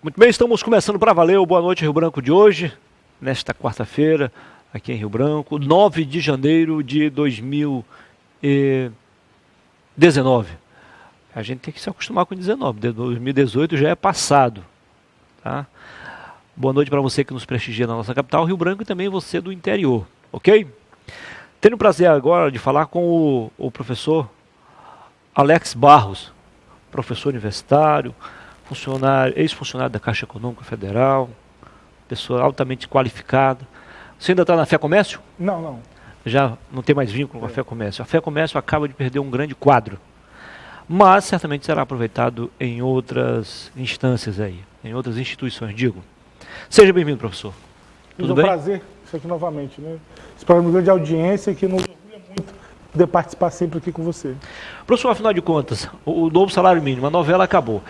Muito bem, estamos começando para valer o Boa Noite Rio Branco de hoje, nesta quarta-feira, aqui em Rio Branco, 9 de janeiro de 2019. A gente tem que se acostumar com 19, 2018 já é passado, tá? Boa noite para você que nos prestigia na nossa capital, Rio Branco, e também você do interior, ok? Tenho o prazer agora de falar com o professor Alex Barros, professor universitário, ex-funcionário da Caixa Econômica Federal, pessoa altamente qualificada. Você ainda está na Fé Comércio? Não. Já não tem mais vínculo com a Fé Comércio. A Fé Comércio acaba de perder um grande quadro, mas certamente será aproveitado em outras instâncias aí, em outras instituições, digo. Seja bem-vindo, professor. Tudo bem? É um prazer estar aqui novamente, né? Esse programa de grande audiência que nos orgulha muito poder participar sempre aqui com você. Professor, afinal de contas, o novo salário mínimo, a novela acabou.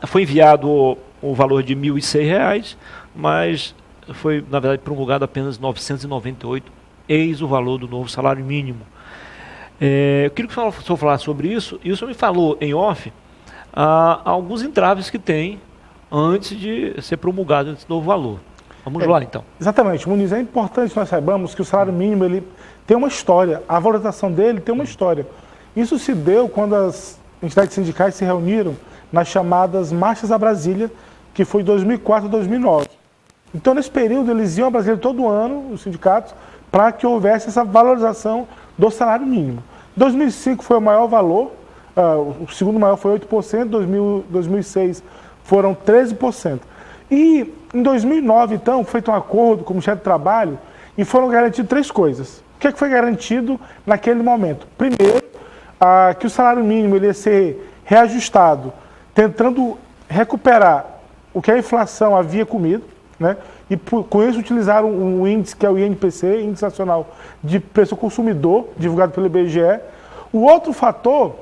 Foi enviado o valor de R$ 1.006, mas foi, na verdade, promulgado apenas 998, eis o valor do novo salário mínimo. Eu queria que o senhor falasse sobre isso, e o senhor me falou em off alguns entraves que tem antes de ser promulgado esse novo valor. Vamos lá, então. Exatamente, Muniz, é importante nós saibamos que o salário mínimo ele tem uma história, a valorização dele tem uma história. Isso se deu quando as entidades sindicais se reuniram nas chamadas Marchas a Brasília, que foi de 2004 a 2009. Então, nesse período, eles iam a Brasília todo ano, os sindicatos, para que houvesse essa valorização do salário mínimo. 2005 foi o maior valor, o segundo maior foi 8%, 2006 foram 13%. E em 2009, então, foi feito um acordo com o Ministério do Trabalho e foram garantidas três coisas. O que foi garantido naquele momento? Primeiro, que o salário mínimo ele ia ser reajustado, tentando recuperar o que a inflação havia comido, né? E com isso utilizaram um índice que é o INPC, Índice Nacional de Preço ao Consumidor, divulgado pelo IBGE. O outro fator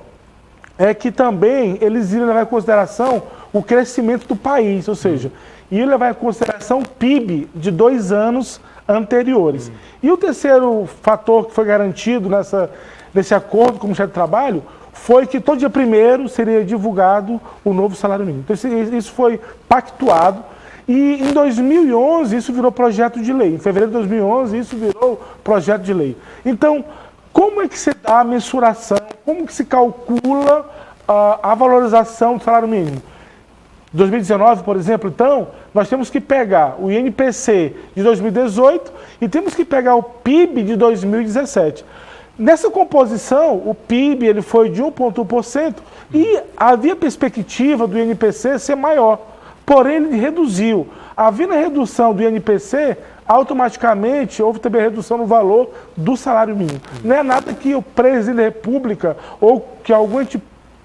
é que também eles iriam levar em consideração o crescimento do país, ou seja, iriam levar em consideração o PIB de 2 anos anteriores. E o terceiro fator que foi garantido nesse acordo com o Ministério do Trabalho foi que todo dia 1º seria divulgado o novo salário mínimo. Então isso foi pactuado e em 2011 isso virou projeto de lei. Em fevereiro de 2011 isso virou projeto de lei. Então, como é que se dá a mensuração, como que se calcula a valorização do salário mínimo? 2019, por exemplo, então, nós temos que pegar o INPC de 2018 e temos que pegar o PIB de 2017. Nessa composição, o PIB ele foi de 1,1% e havia perspectiva do INPC ser maior, porém ele reduziu. Havendo a redução do INPC, automaticamente houve também a redução no valor do salário mínimo. Não é nada que o presidente da República ou que algum ente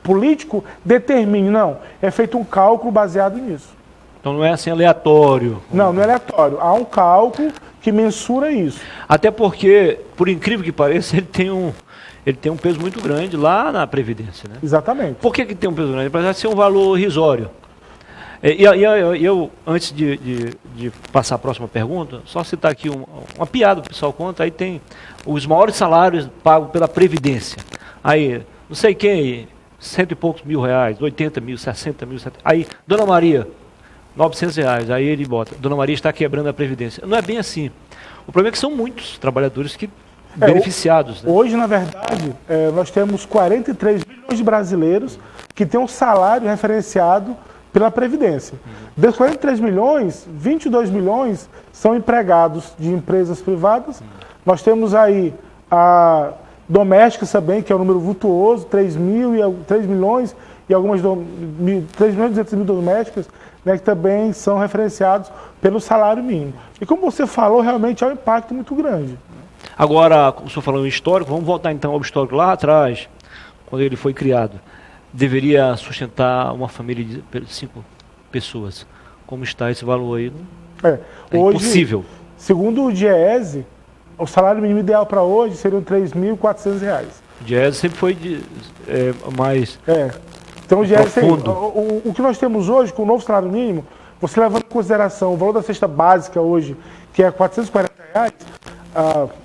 político determine, não. É feito um cálculo baseado nisso. Então não é assim aleatório. Não é aleatório. Há um cálculo que mensura isso. Até porque, por incrível que pareça, ele tem um peso muito grande lá na Previdência, né? Exatamente. Por que tem um peso grande? Para ser um valor irrisório. Eu, antes de passar a próxima pergunta, só citar aqui uma piada que o pessoal conta, aí tem os maiores salários pagos pela Previdência. Aí, não sei quem, 100 e poucos mil reais, 80 mil, 60 mil, 70. Aí, Dona Maria, 900 reais, aí ele bota, Dona Maria está quebrando a Previdência. Não é bem assim. O problema é que são muitos trabalhadores beneficiados. Né? Hoje, na verdade, nós temos 43 milhões de brasileiros que têm um salário referenciado pela Previdência. Desses 43 milhões, 22 milhões são empregados de empresas privadas. Nós temos aí a domésticas também, que é um número vultuoso, 3 milhões e algumas 3 milhões e 200 mil domésticas, né, que também são referenciados pelo salário mínimo. E como você falou, realmente há um impacto muito grande. Agora, como o senhor falou em histórico, vamos voltar então ao histórico lá atrás, quando ele foi criado. Deveria sustentar uma família de 5 pessoas. Como está esse valor aí? É hoje, impossível. Segundo o DIEESE, o salário mínimo ideal para hoje seriam R$ 3.400. O DIEESE sempre foi mais então, o DIEESE, profundo. O que nós temos hoje, com o novo salário mínimo, você levando em consideração o valor da cesta básica hoje, que é R$ 440,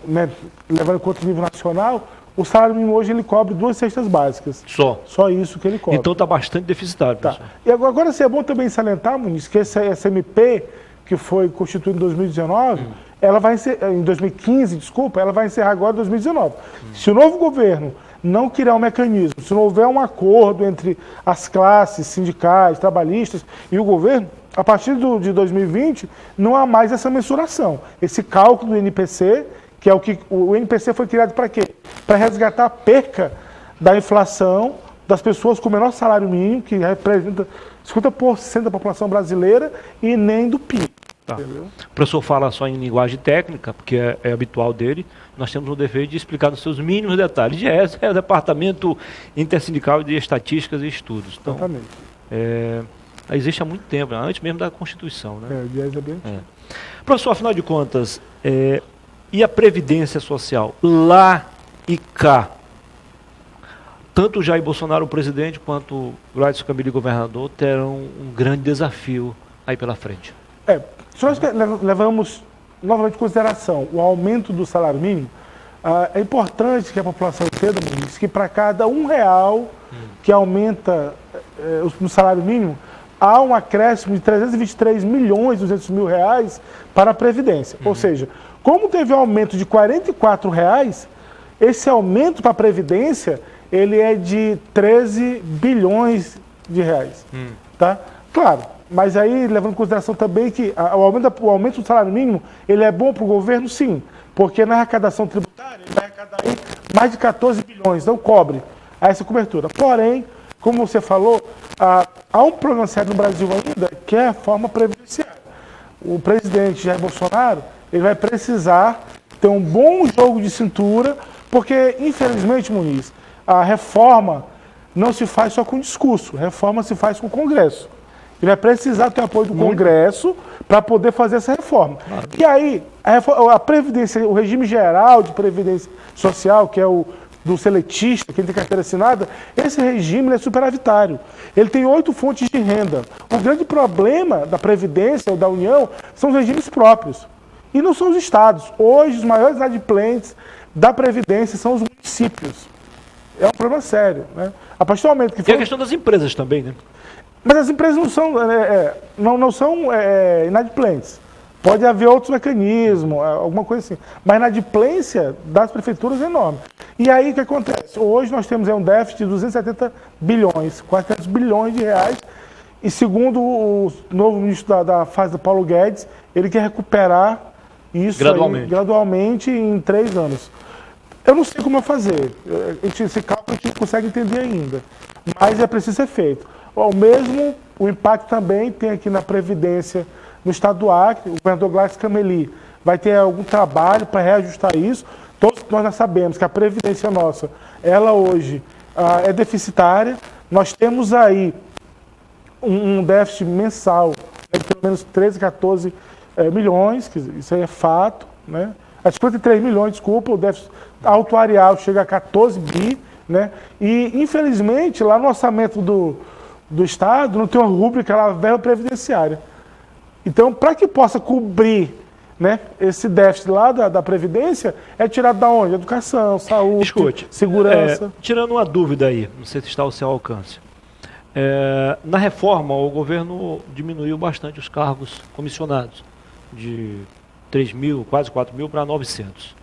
né, levando em conta o nível nacional, O salário mínimo hoje ele cobre 2 cestas básicas. Só isso que ele cobre. Então está bastante deficitário, tá. E agora é bom também salientar, Muniz, que essa MP, que foi constituída em 2019, ela vai em 2015, desculpa, ela vai encerrar agora em 2019. Se o novo governo não criar um mecanismo, se não houver um acordo entre as classes sindicais, trabalhistas e o governo, a partir de 2020, não há mais essa mensuração. Esse cálculo do INPC, que é o que o INPC foi criado para quê? Para resgatar a perca da inflação das pessoas com o menor salário mínimo, que representa 50% da população brasileira, e nem do PIB. Tá. O professor fala só em linguagem técnica, porque é habitual dele. Nós temos o dever de explicar nos seus mínimos detalles. GES é o Departamento Intersindical de Estatísticas e Estudos. Então, exatamente. Existe há muito tempo, antes mesmo da Constituição. Né? O GES é bem antigo. Professor, afinal de contas, e a Previdência Social, lá e cá? Tanto o Jair Bolsonaro, o presidente, quanto o Gladys Camille, governador, terão um grande desafio aí pela frente. Se nós levamos novamente em consideração o aumento do salário mínimo, é importante que a população entenda que para cada R$1 que aumenta no salário mínimo, há um acréscimo de 323 milhões e 200 mil reais para a Previdência. Ou seja, como teve um aumento de R$44, esse aumento para a Previdência ele é de 13 bilhões de reais. Tá? Claro, mas aí levando em consideração também que o aumento do salário mínimo ele é bom para o governo, sim, porque na arrecadação tributária ele vai arrecadar aí mais de 14 bilhões, não cobre a essa cobertura. Porém, como você falou, há um problema sério no Brasil ainda, que é a reforma previdenciária. O presidente Jair Bolsonaro ele vai precisar ter um bom jogo de cintura, porque, infelizmente, Muniz, a reforma não se faz só com discurso, a reforma se faz com o Congresso. Ele vai precisar ter apoio do Congresso para poder fazer essa reforma. Claro. E aí, a Previdência, o regime geral de Previdência Social, que é o do seletista, quem tem carteira assinada, esse regime é superavitário. Ele tem 8 fontes de renda. O grande problema da Previdência ou da União são os regimes próprios. E não são os estados. Hoje, os maiores inadimplentes da Previdência são os municípios. É um problema sério. Né? A partir do momento que E a questão das empresas também, né? Mas as empresas não são inadimplentes. Pode haver outros mecanismos, alguma coisa assim. Mas a inadimplência das prefeituras é enorme. E aí o que acontece? Hoje nós temos um déficit de 270 bilhões, quase 300 bilhões de reais. E segundo o novo ministro da fase do Paulo Guedes, ele quer recuperar isso gradualmente em 3 anos. Eu não sei como fazer. Esse cálculo a gente não consegue entender ainda. Mas é preciso ser feito. O impacto também tem aqui na Previdência no estado do Acre. O governador Gladys Cameli vai ter algum trabalho para reajustar isso. Todos nós já sabemos que a Previdência nossa, ela hoje é deficitária. Nós temos aí um déficit mensal de pelo menos 13, 14 milhões, isso aí é fato, né? 53 milhões, desculpa, o déficit atuarial chega a 14 bi, né? E, infelizmente, lá no orçamento do Estado não tem uma rúbrica lá, verba previdenciária. Então, para que possa cobrir, né, esse déficit lá da Previdência, é tirado da onde? Educação, saúde, segurança. Tirando uma dúvida aí, não sei se está ao seu alcance. Na reforma, o governo diminuiu bastante os cargos comissionados, de 3 mil, quase 4 mil, para 900.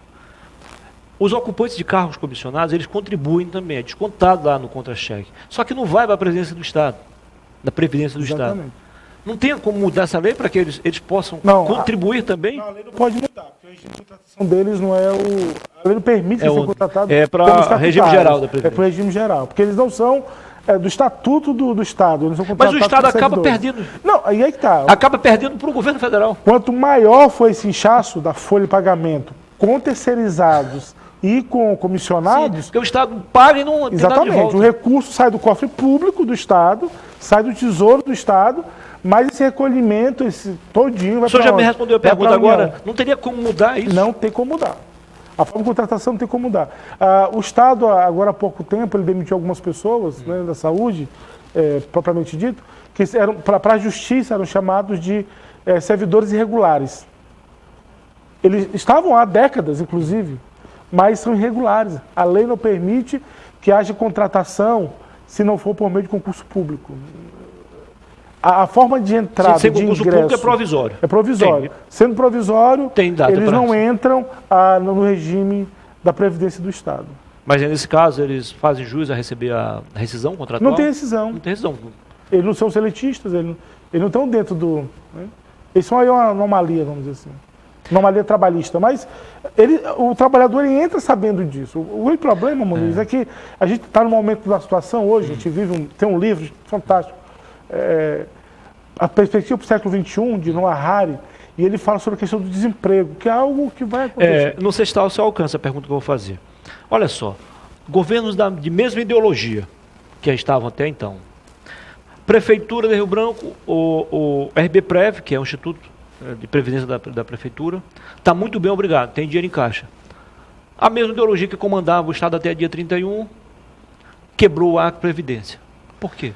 Os ocupantes de cargos comissionados, eles contribuem também, é descontado lá no contra-cheque. Só que não vai para a presidência do Estado, da Previdência do Estado. Não tem como mudar essa lei para que eles possam contribuir também? Não, a lei não pode mudar, porque o regime de contratação deles não é o... A lei não permite que sejam contratados. É para o regime geral da Previdência. É para o regime geral, porque eles não são do Estatuto do Estado. Eles são Mas o Estado acaba perdendo. Não, aí é que está. Acaba perdendo para o governo federal. Quanto maior for esse inchaço da folha de pagamento com terceirizados e com comissionados... Sim, porque o Estado paga e não tem nada de volta. O recurso sai do cofre público do Estado, sai do tesouro do Estado, mas esse recolhimento, esse todinho vai para... O senhor já me respondeu a pergunta agora. Não teria como mudar isso? Não tem como mudar. A forma de contratação não tem como mudar. O Estado, agora há pouco tempo, ele demitiu algumas pessoas, né, da saúde, propriamente dito, que eram para a justiça eram chamados de servidores irregulares. Eles estavam há décadas, inclusive, mas são irregulares. A lei não permite que haja contratação se não for por meio de concurso público. A forma de entrada, sem de concurso ingresso... público é provisório. É provisório. Sendo provisório, Tem data eles pra não isso. entram no regime da Previdência do Estado. Mas nesse caso, eles fazem jus a receber a rescisão contratual? Não tem rescisão. Não tem rescisão. Eles não são seletistas, eles não estão dentro do... Né? Eles são aí uma anomalia, vamos dizer assim. Anomalia trabalhista. Mas o trabalhador ele entra sabendo disso. O problema, Muniz, é que a gente está no momento da situação hoje, a gente vive... Tem um livro fantástico, A Perspectiva para o Século XXI, de Noah Harari, e ele fala sobre a questão do desemprego, que é algo que vai acontecer. Não sei se está ao seu alcance a pergunta que eu vou fazer. Olha só, governos de mesma ideologia que estavam até então. Prefeitura de Rio Branco, o RBPrev, que é o Instituto de Previdência da Prefeitura, está muito bem, obrigado, tem dinheiro em caixa. A mesma ideologia que comandava o Estado até dia 31, quebrou a Previdência. Por quê?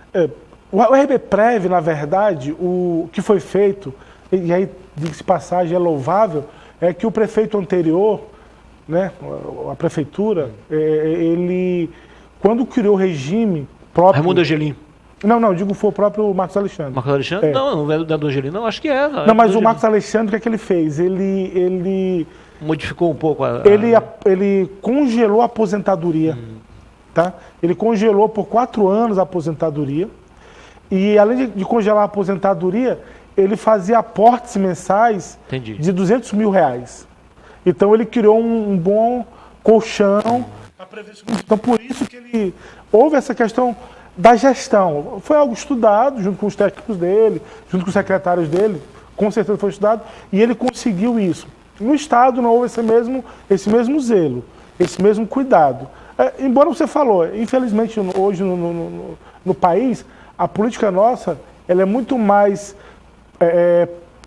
O RBPrev, na verdade, o que foi feito, e aí, diga-se passagem, é louvável, é que o prefeito anterior, né, a prefeitura, ele, quando criou o regime próprio... Raimundo Angelim. Não, digo foi o próprio Marcos Alexandre. Marcos Alexandre? Não é do Angelim, não, acho que é. Não, mas o Marcos Alexandre, o que é que ele fez? Ele modificou um pouco Ele congelou a aposentadoria. Tá? Ele congelou por 4 anos a aposentadoria. E além de congelar a aposentadoria, ele fazia aportes mensais de R$200 mil. Então ele criou um bom colchão. Então por isso que houve essa questão da gestão. Foi algo estudado junto com os técnicos dele, junto com os secretários dele, com certeza foi estudado, e ele conseguiu isso. No Estado não houve esse mesmo zelo, esse mesmo cuidado. Embora você falou, infelizmente hoje no país, a política nossa ela é muito mais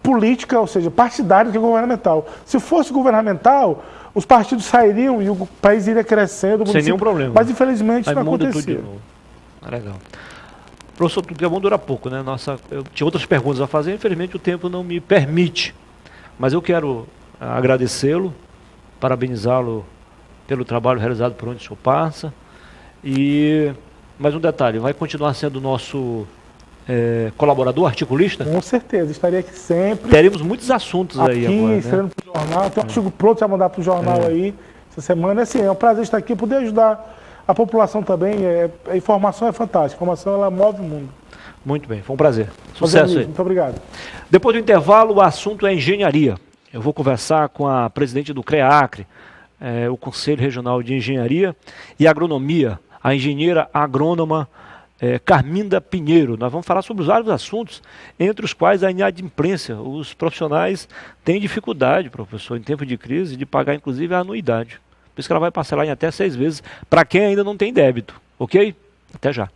política, ou seja, partidária do que governamental. Se fosse governamental, os partidos sairiam e o país iria crescendo. Sem nenhum problema. Mas infelizmente não acontecia. Legal. Professor, tudo que é bom dura pouco, né? Eu tinha outras perguntas a fazer, infelizmente o tempo não me permite. Mas eu quero agradecê-lo, parabenizá-lo pelo trabalho realizado por onde o senhor passa. E mais um detalhe, vai continuar sendo nosso colaborador, articulista? Com certeza, estaria aqui sempre. Teremos muitos assuntos aí agora, escrevendo para o jornal, tem um artigo pronto para mandar para o jornal aí essa semana. Assim, é um prazer estar aqui, poder ajudar a população também. A informação é fantástica, a informação ela move o mundo. Muito bem, foi um prazer. Sucesso aí. Muito obrigado. Depois do intervalo, o assunto é engenharia. Eu vou conversar com a presidente do CREACRE, o Conselho Regional de Engenharia e Agronomia, a engenheira agrônoma Carminda Pinheiro. Nós vamos falar sobre vários assuntos, entre os quais a inadimplência. Os profissionais têm dificuldade, professor, em tempo de crise, de pagar inclusive a anuidade. Por isso que ela vai parcelar em até 6 vezes, para quem ainda não tem débito. Ok? Até já.